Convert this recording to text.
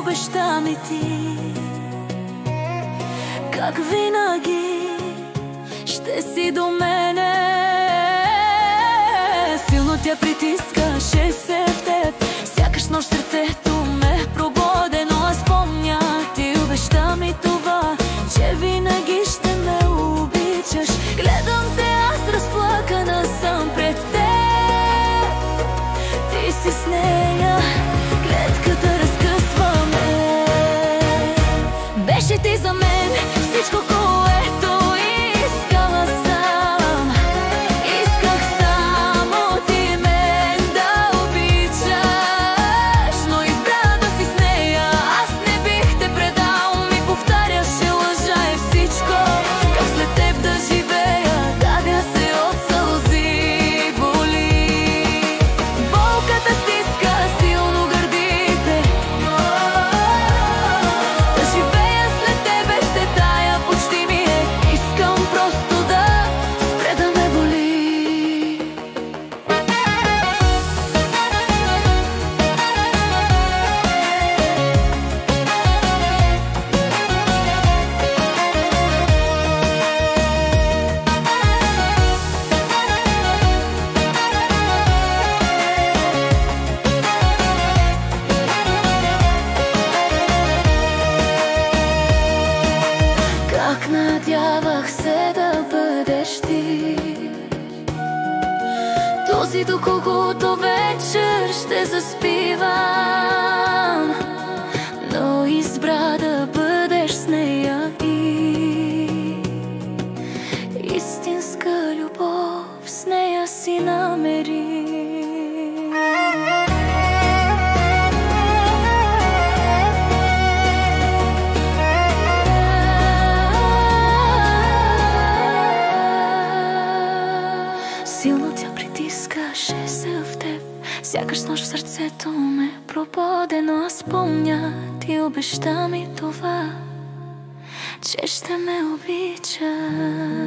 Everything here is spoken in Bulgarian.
обеща ми ти. Как винаги ще си до мене. Силно тя притискаше се в теб, сякаш нощ сърцето ме прободено. Аз помня, ти обеща ми това, че винаги ще ме обичаш. Гледам те, аз разплакана съм пред теб. Ти си с нея, клетката разкъсваме. Беше ти за мен всичко, което искала съм. Исках само ти мен да обичаш, но избра да си с нея. Аз не бих те предал, ми повтаряше лъжа е всичко. Как след теб да живея, давя се от сълзи, боли. Болката стиска силно гърдите. Да живея след тебе се тая, почти ми е. Искам просто да спре да ме боли. Как надявах се да бъдеш ти, този до когото вечер ще заспивам, но избра да бъдеш с нея и истинска любов с нея си намери. Силно тя притискаше се в теб, сякаш нощ в сърцето ме прободено. Аз помня, ти обеща ми това, че ще ме обичаш.